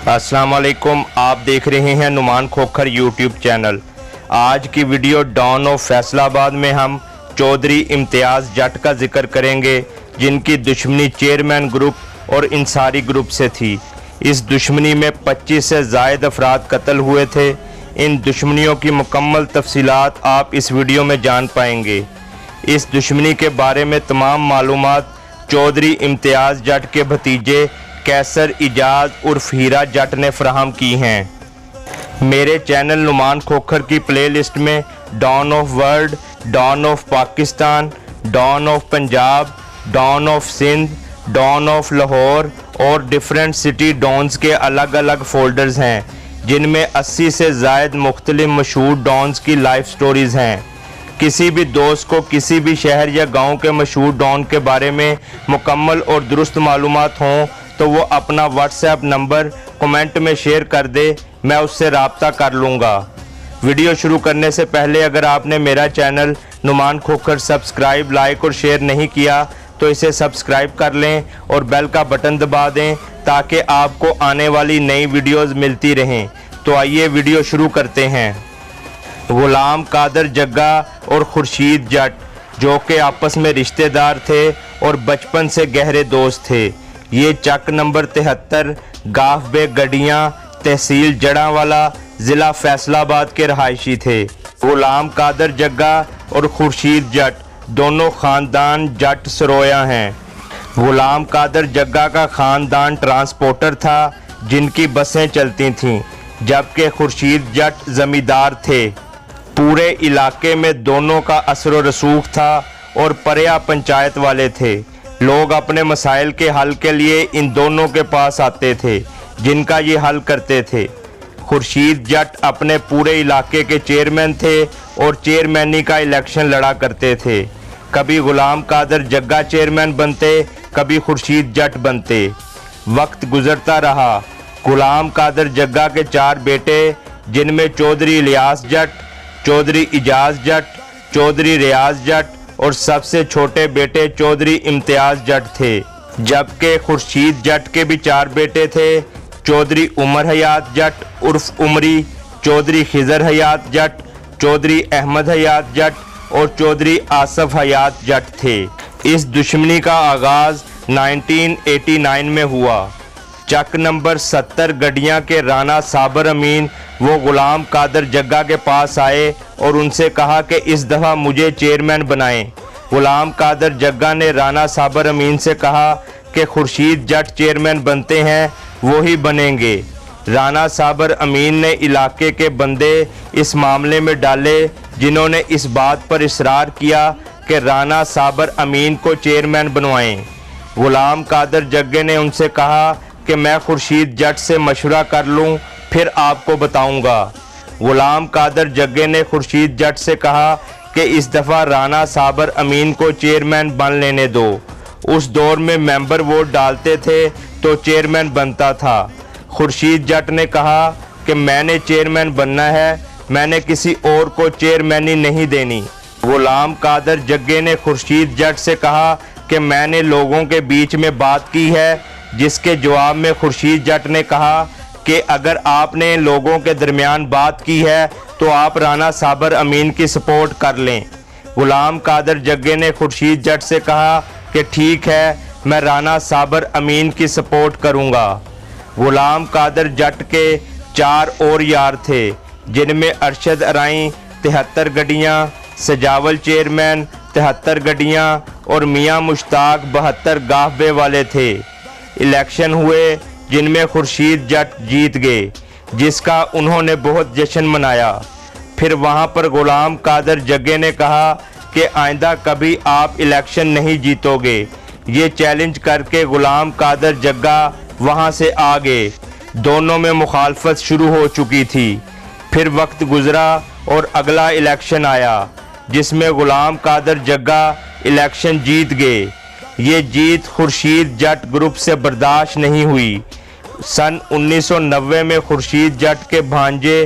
अस्सलाम वालेकुम। आप देख रहे हैं नुमान खोखर यूट्यूब चैनल। आज की वीडियो डॉन ऑफ फैसलाबाद में हम चौधरी इम्तियाज़ जट का जिक्र करेंगे, जिनकी दुश्मनी चेयरमैन ग्रुप और इंसारी ग्रुप से थी। इस दुश्मनी में 25 से ज़ायद अफराद कत्ल हुए थे। इन दुश्मनियों की मुकम्मल तफसीलात आप इस वीडियो में जान पाएंगे। इस दुश्मनी के बारे में तमाम मालूमात चौधरी इम्तियाज़ जट के भतीजे कैसर इजाज़ उर्फ हीरा जट ने फराहम की हैं। मेरे चैनल नुमान खोखर की प्लेलिस्ट में don of world, don of Pakistan, don of Punjab, don of Sindh, don of Lahore और डिफरेंट सिटी डॉन्स के अलग अलग फोल्डर्स हैं, जिनमें 80 से ज़ायद मुख्तलिफ मशहूर डॉन्स की लाइफ स्टोरीज़ हैं। किसी भी दोस्त को किसी भी शहर या गांव के मशहूर डॉन के बारे में मुकम्मल और दुरुस्त मालूमात हों तो वो अपना व्हाट्सएप नंबर कमेंट में शेयर कर दे, मैं उससे रब्ता कर लूँगा। वीडियो शुरू करने से पहले अगर आपने मेरा channel Numan Khokhar subscribe, like और शेयर नहीं किया तो इसे सब्सक्राइब कर लें और बेल का बटन दबा दें ताकि आपको आने वाली नई वीडियोज़ मिलती रहें। तो आइए वीडियो शुरू करते हैं। गुलाम कादर जग्गा और खुर्शीद जट, जो कि आपस में रिश्तेदार थे और बचपन से गहरे दोस्त थे, ये चक नंबर 73 गाफ बे गडियाँ, तहसील जड़ांवाला, ज़िला फैसलाबाद के रहायशी थे। गुलाम कादर जग्गा और खुर्शीद जट दोनों ख़ानदान जट सरोया हैं। गुलाम कादर जग्गा का ख़ानदान ट्रांसपोर्टर था, जिनकी बसें चलती थीं, जबकि खुर्शीद जट ज़मींदार थे। पूरे इलाके में दोनों का असर व रसूख था और परया पंचायत वाले थे। लोग अपने मसाइल के हल के लिए इन दोनों के पास आते थे, जिनका ये हल करते थे। खुर्शीद जट अपने पूरे इलाके के चेयरमैन थे और चेयरमैनी का इलेक्शन लड़ा करते थे। कभी गुलाम कादर जग्गा चेयरमैन बनते, कभी खुर्शीद जट बनते। वक्त गुजरता रहा। गुलाम कादर जग्गा के 4 बेटे, जिनमें चौधरी इलियास जट, चौधरी इजाज़ जट, चौधरी रियाज जट और सबसे छोटे बेटे चौधरी इम्तियाज़ जट थे। जबकि खुर्शीद जट के भी 4 बेटे थे, चौधरी उमर हयात जट उर्फ उमरी, चौधरी खिजर हयात जट, चौधरी अहमद हयात जट और चौधरी आसफ हयात जट थे। इस दुश्मनी का आगाज़ 1989 में हुआ। चक नंबर 70 गडियाँ के राना साबर अमीन वो गुलाम कादर जग्गा के पास आए और उनसे कहा कि इस दफ़ा मुझे चेयरमैन बनाएं। गुलाम कादर जग्गा ने राना साबर अमीन से कहा कि खुर्शीद जट चेयरमैन बनते हैं, वो ही बनेंगे। राना साबर अमीन ने इलाके के बंदे इस मामले में डाले, जिन्होंने इस बात पर इसरार किया कि राना साबर अमीन को चेयरमैन बनवाएं। गुलाम कादर जग्गे ने उनसे कहा कि मैं खुर्शीद जट से मशवरा कर लूं, फिर आपको बताऊंगा। गुलाम कादर जग्गे ने खुर्शीद जट से कहा कि इस दफ़ा राना साबर अमीन को चेयरमैन बन लेने दो। उस दौर में मेंबर वोट डालते थे तो चेयरमैन बनता था। खुर्शीद जट ने कहा कि मैंने चेयरमैन बनना है, मैंने किसी और को चेयरमैनी नहीं देनी। गुलाम कादर जग्गे ने खुर्शीद जट से कहा कि मैंने लोगों के बीच में बात की है, जिसके जवाब में खुर्शीद जट ने कहा कि अगर आपने लोगों के दरमियान बात की है तो आप राना साबर अमीन की सपोर्ट कर लें। गुलाम कादर जग्गे ने खुर्शीद जट से कहा कि ठीक है, मैं राना साबर अमीन की सपोर्ट करूंगा। गुलाम कादर जट के 4 और यार थे, जिनमें अरशद अराई 73 गडियाँ, सजावल चेयरमैन 73 गडियाँ और मियाँ मुश्ताक 72 गाफबे वाले थे। इलेक्शन हुए, जिनमें खुर्शीद जट जीत गए, जिसका उन्होंने बहुत जश्न मनाया। फिर वहां पर गुलाम कादर जग्गे ने कहा कि आइंदा कभी आप इलेक्शन नहीं जीतोगे। ये चैलेंज करके गुलाम कादर जग्गा वहां से आ गए। दोनों में मुखालफत शुरू हो चुकी थी। फिर वक्त गुजरा और अगला इलेक्शन आया, जिसमें गुलाम कादर जग्गा इलेक्शन जीत गए। ये जीत खुर्शीद जट ग्रुप से बर्दाश्त नहीं हुई। सन 1990 में खुर्शीद जट के भांजे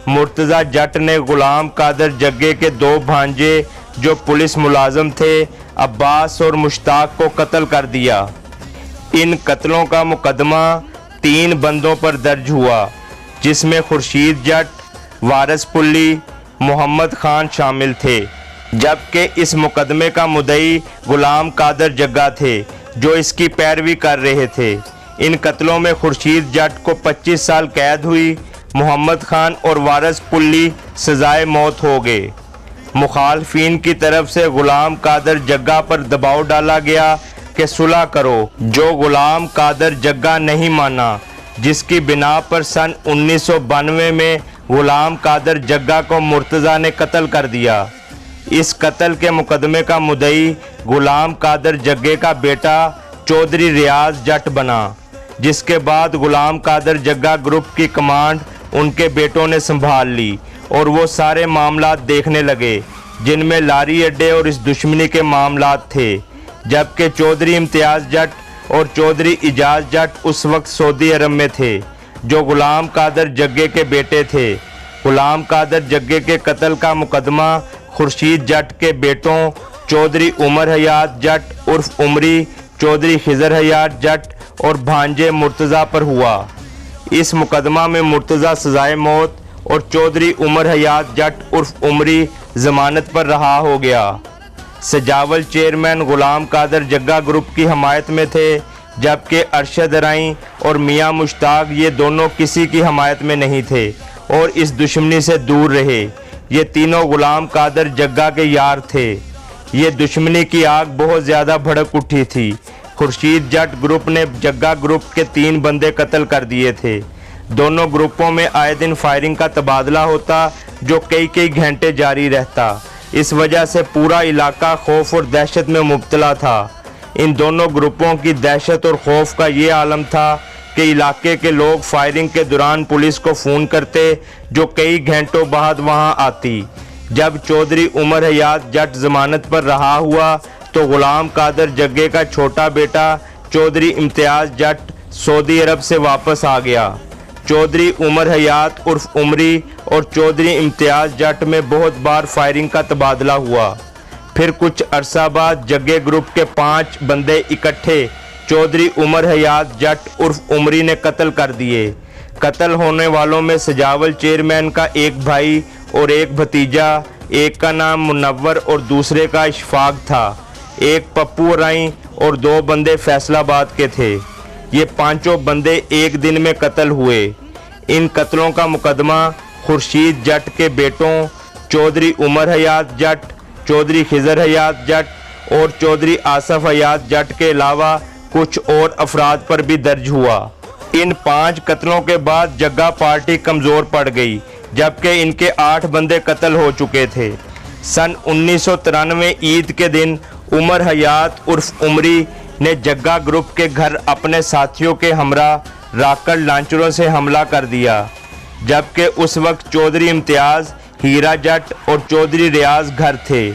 मुर्तज़ा जट ने गुलाम कादर जग्गे के 2 भांजे, जो पुलिस मुलाजम थे, अब्बास और मुश्ताक को कत्ल कर दिया। इन कत्लों का मुकदमा 3 बंदों पर दर्ज हुआ, जिसमें खुर्शीद जट, वारिस पुल्ली, मोहम्मद खान शामिल थे। जबकि इस मुकदमे का मुद्दई गुलाम कादर जग्गा थे, जो इसकी पैरवी कर रहे थे। इन कत्लों में खुर्शीद जट को 25 साल कैद हुई। मोहम्मद खान और वारिस पुल्ली सजाए मौत हो गए। मुखालफिन की तरफ से गुलाम कादर जग्गा पर दबाव डाला गया कि सुलह करो, जो गुलाम कादर जग्गा नहीं माना, जिसकी बिना पर सन 1992 में गुलाम कादर जग्गा को मुर्तज़ा ने कत्ल कर दिया। इस कत्ल के मुकदमे का मुद्दई गुलाम कादर जग्गे का बेटा चौधरी रियाज जट बना, जिसके बाद गुलाम कादर जग्गा ग्रुप की कमांड उनके बेटों ने संभाल ली और वो सारे मामलात देखने लगे, जिनमें लारी अड्डे और इस दुश्मनी के मामलात थे। जबकि चौधरी इम्तियाज़ जट और चौधरी इजाज़ जट उस वक्त सऊदी अरब में थे, जो गुलाम कादर जग्गे के बेटे थे। गुलाम कादर जग्गे के कत्ल का मुकदमा खुर्शीद जट के बेटों चौधरी उमर हयात जट उर्फ उमरी, चौधरी खिजर हयात जट और भांजे मुर्तज़ा पर हुआ। इस मुकदमा में मुर्तज़ा सजाए मौत और चौधरी उमर हयात जट उर्फ उमरी जमानत पर रहा हो गया। सजावल चेयरमैन गुलाम कादर जग्गा ग्रुप की हमायत में थे, जबकि अरशद राई और मियां मुश्ताक ये दोनों किसी की हमायत में नहीं थे और इस दुश्मनी से दूर रहे। ये तीनों गुलाम कादर जग्गा के यार थे। ये दुश्मनी की आग बहुत ज़्यादा भड़क उठी थी। खुर्शीद जट ग्रुप ने जग्गा ग्रुप के 3 बंदे कत्ल कर दिए थे। दोनों ग्रुपों में आए दिन फायरिंग का तबादला होता, जो कई घंटे जारी रहता। इस वजह से पूरा इलाका खौफ और दहशत में मुब्तला था। इन दोनों ग्रुपों की दहशत और खौफ का ये आलम था कि इलाके के लोग फायरिंग के दौरान पुलिस को फ़ोन करते, जो कई घंटों बाद वहां आती। जब चौधरी उमर हयात जट जमानत पर रहा हुआ, तो गुलाम कादर जग्गे का छोटा बेटा चौधरी इम्तियाज़ जट सऊदी अरब से वापस आ गया। चौधरी उमर हयात उर्फ उमरी और चौधरी इम्तियाज़ जट में बहुत बार फायरिंग का तबादला हुआ। फिर कुछ अरसा बाद जग्गे ग्रुप के 5 बंदे इकट्ठे चौधरी उमर हयात जट उर्फ उमरी ने कत्ल कर दिए। कत्ल होने वालों में सजावल चेयरमैन का एक भाई और एक भतीजा, एक का नाम मुनव्वर और दूसरे का इशफाक था। एक पप्पू राई और 2 बंदे फैसलाबाद के थे। ये 5 बंदे एक दिन में कत्ल हुए। इन कत्लों का मुकदमा खुर्शीद जट के बेटों चौधरी उमर हयात जट, चौधरी खिजर हयात जट और चौधरी आसफ हयात जट के अलावा कुछ और अफराद पर भी दर्ज हुआ। इन 5 कत्लों के बाद जग्गा पार्टी कमज़ोर पड़ गई, जबकि इनके 8 बंदे कत्ल हो चुके थे। सन 1993 ईद के दिन उमर हयात उर्फ उमरी ने जग्गा ग्रुप के घर अपने साथियों के हमरा राकड़ लांचरों से हमला कर दिया, जबकि उस वक्त चौधरी इम्तियाज़, हीरा जट और चौधरी रियाज घर थे।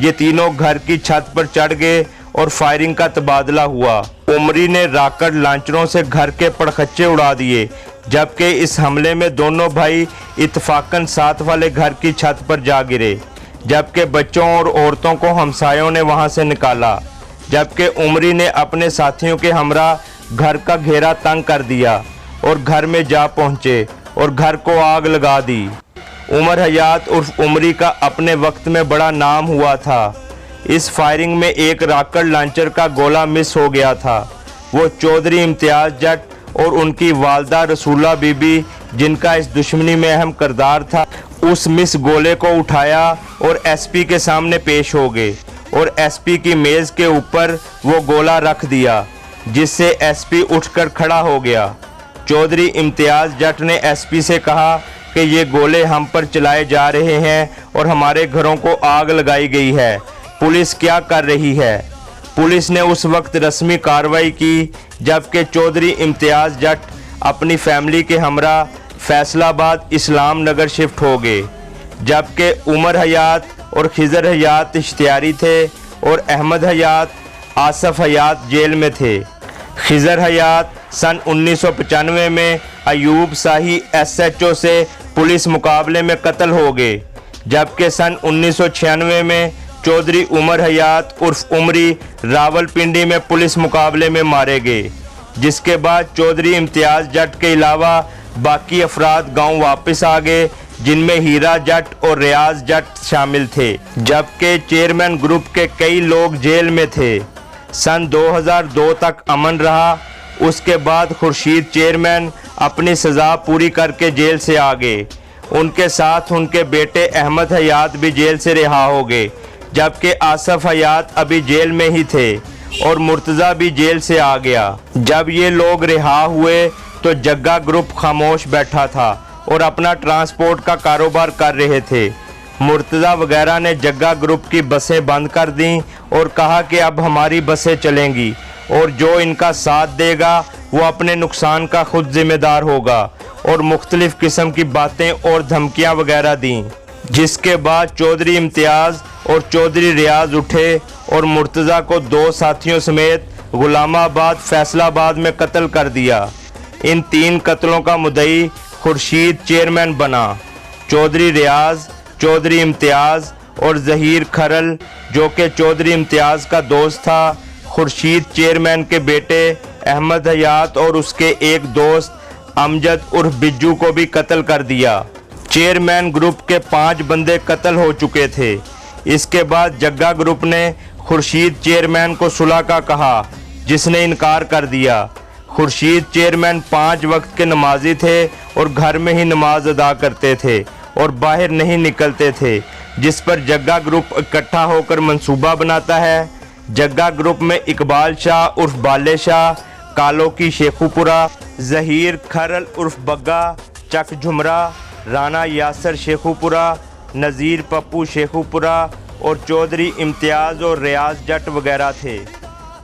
ये तीनों घर की छत पर चढ़ गए और फायरिंग का तबादला हुआ। उमरी ने राकड़ लांचरों से घर के पड़खच्चे उड़ा दिए, जबकि इस हमले में दोनों भाई इत्तफाकन साथ वाले घर की छत पर जा गिरे, जबकि बच्चों और औरतों को हमसायों ने वहां से निकाला। जबकि उमरी ने अपने साथियों के हमरा घर का घेरा तंग कर दिया और घर में जा पहुंचे और घर को आग लगा दी। उमर हयात उर्फ उमरी का अपने वक्त में बड़ा नाम हुआ था। इस फायरिंग में एक राकड़ लांचर का गोला मिस हो गया था। वो चौधरी इम्तियाज़ जट और उनकी वालदा रसूला बीबी, जिनका इस दुश्मनी में अहम किरदार था, उस मिस गोले को उठाया और एसपी के सामने पेश हो गए और एसपी की मेज़ के ऊपर वो गोला रख दिया, जिससे एसपी उठकर खड़ा हो गया। चौधरी इम्तियाज़ जट ने एसपी से कहा कि ये गोले हम पर चलाए जा रहे हैं और हमारे घरों को आग लगाई गई है, पुलिस क्या कर रही है। पुलिस ने उस वक्त रस्मी कार्रवाई की, जबकि चौधरी इम्तियाज़ जट अपनी फैमिली के हमरा फैसलाबाद इस्लाम नगर शिफ्ट हो गए, जबकि उमर हयात और खिजर हयात इश्तियारी थे और अहमद हयात, आसफ हयात जेल में थे। खिजर हयात सन 1995 में अयूब शाही SHO से पुलिस मुकाबले में कत्ल हो गए, जबकि सन 1996 में चौधरी उमर हयात उर्फ उमरी रावलपिंडी में पुलिस मुकाबले में मारे गए। जिसके बाद चौधरी इम्तियाज़ जट के अलावा बाकी अफराद गांव वापस आ गए, जिनमें हीरा जट और रियाज जट शामिल थे, जबकि चेयरमैन ग्रुप के कई लोग जेल में थे। सन 2002 तक अमन रहा। उसके बाद खुर्शीद चेयरमैन अपनी सज़ा पूरी करके जेल से आ गए। उनके साथ उनके बेटे अहमद हयात भी जेल से रिहा हो गए, जबकि आसफ हयात अभी जेल में ही थे और मुर्तज़ा भी जेल से आ गया। जब ये लोग रिहा हुए तो जग्गा ग्रुप खामोश बैठा था और अपना ट्रांसपोर्ट का कारोबार कर रहे थे। मुर्तज़ा वगैरह ने जग्गा ग्रुप की बसें बंद कर दी और कहा कि अब हमारी बसें चलेंगी और जो इनका साथ देगा वो अपने नुकसान का खुद जिम्मेदार होगा, और मुख्तलिफ किस्म की बातें और धमकियां वगैरह दी। जिसके बाद चौधरी इम्तियाज़ और चौधरी रियाज उठे और मुर्तज़ा को 2 साथियों समेत गुलामाबाद फैसलाबाद में कत्ल कर दिया। इन 3 कत्लों का मुद्दई खुर्शीद चेयरमैन बना। चौधरी रियाज, चौधरी इम्तियाज़ और ज़हीर खरल, जो कि चौधरी इम्तियाज़ का दोस्त था, खुर्शीद चेयरमैन के बेटे अहमद हयात और उसके एक दोस्त अमजद उर्फ बिज्जू को भी कत्ल कर दिया। चेयरमैन ग्रुप के 5 बंदे कत्ल हो चुके थे। इसके बाद जग्गा ग्रुप ने खुर्शीद चेयरमैन को सुलह का कहा, जिसने इनकार कर दिया। खुर्शीद चेयरमैन 5 वक्त के नमाजी थे और घर में ही नमाज अदा करते थे और बाहर नहीं निकलते थे, जिस पर जग्गा ग्रुप इकट्ठा होकर मंसूबा बनाता है। जग्गा ग्रुप में इकबाल शाह उर्फ बाले शाह, कालो की शेखुपुरा, ज़हीर खरल उर्फ बग्गा, चक झुमरा, राना यासर शेखुपुरा, नज़ीर पप्पू शेखुपुरा और चौधरी इम्तियाज़ और रियाज जट वगैरह थे।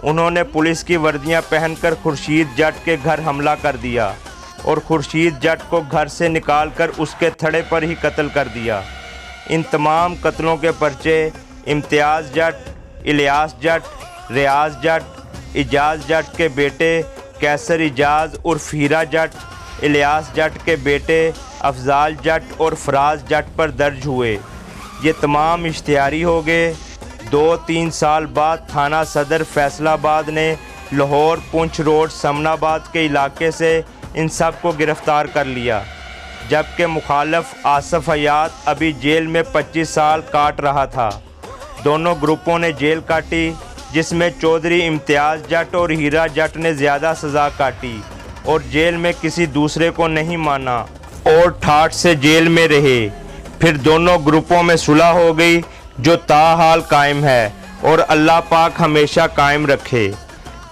उन्होंने पुलिस की वर्दियां पहनकर खुर्शीद जट के घर हमला कर दिया और खुर्शीद जट को घर से निकालकर उसके थड़े पर ही कत्ल कर दिया। इन तमाम कत्लों के पर्चे इम्तियाज़ जट, इलियास जट, रियाज जट, इजाज़ जट के बेटे कैसर इजाज़ उर्फ हीरा जट, इलियास जट के बेटे अफजाल जट और फराज जट पर दर्ज हुए। ये तमाम इश्तिहारी हो गए। 2-3 साल बाद थाना सदर फैसलाबाद ने लाहौर पुंछ रोड समनाबाद के इलाके से इन सब को गिरफ़्तार कर लिया, जबकि मुखालफ आसफ हयात अभी जेल में 25 साल काट रहा था। दोनों ग्रुपों ने जेल काटी, जिसमें चौधरी इम्तियाज़ जट और हीरा जट ने ज़्यादा सज़ा काटी और जेल में किसी दूसरे को नहीं माना और ठाठ से जेल में रहे। फिर दोनों ग्रुपों में सुलह हो गई, जो ताहाल कायम है और अल्लाह पाक हमेशा कायम रखे।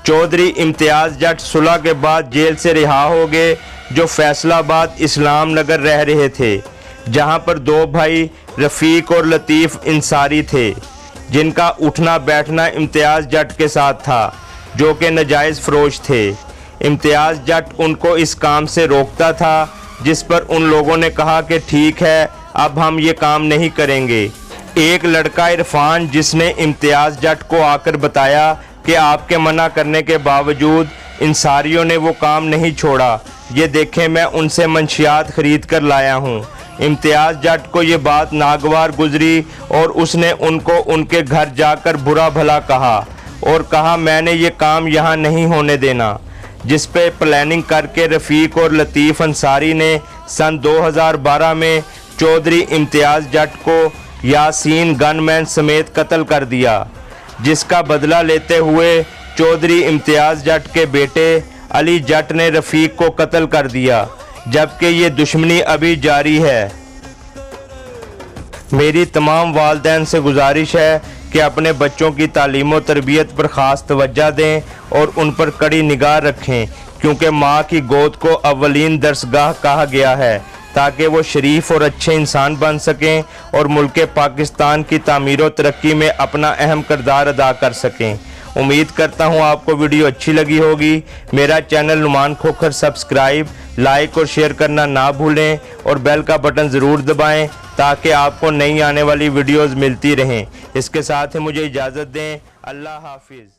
चौधरी इम्तियाज़ जट सुलह के बाद जेल से रिहा हो गए, जो फैसलाबाद इस्लाम नगर रह रहे थे, जहां पर 2 भाई रफ़ीक और लतीफ़ इंसारी थे, जिनका उठना बैठना इम्तियाज़ जट के साथ था, जो कि नाजायज़ फ़रोश थे। इम्तियाज़ जट उनको इस काम से रोकता था, जिस पर उन लोगों ने कहा कि ठीक है, अब हम ये काम नहीं करेंगे। एक लड़का इरफान, जिसने इम्तियाज़ जट को आकर बताया कि आपके मना करने के बावजूद इंसारियों ने वो काम नहीं छोड़ा, ये देखें मैं उनसे मंशियात ख़रीद कर लाया हूँ। इम्तियाज़ जट को ये बात नागवार गुजरी और उसने उनको उनके घर जाकर बुरा भला कहा और कहा मैंने ये काम यहाँ नहीं होने देना, जिस पे प्लानिंग करके रफ़ीक और लतीफ़ अंसारी ने सन 2012 में चौधरी इम्तियाज़ जट को यासीन गनमैन समेत कत्ल कर दिया, जिसका बदला लेते हुए चौधरी इम्तियाज़ जट के बेटे अली जट ने रफ़ीक को कत्ल कर दिया, जबकि ये दुश्मनी अभी जारी है। मेरी तमाम वालिदैन से गुजारिश है कि अपने बच्चों की तालीम और तरबियत पर ख़ास तवज्जो दें और उन पर कड़ी निगाह रखें, क्योंकि माँ की गोद को अव्वलीन दरसगाह कहा गया है, ताकि वो शरीफ और अच्छे इंसान बन सकें और मुल्क पाकिस्तान की तामीर और तरक्की में अपना अहम किरदार अदा कर सकें। उम्मीद करता हूँ आपको वीडियो अच्छी लगी होगी। मेरा channel Numan Khokhar subscribe, like और शेयर करना ना भूलें और बेल का बटन ज़रूर दबाएं, ताकि आपको नई आने वाली वीडियोज़ मिलती रहें। इसके साथ ही मुझे इजाज़त दें। अल्लाह हाफिज़।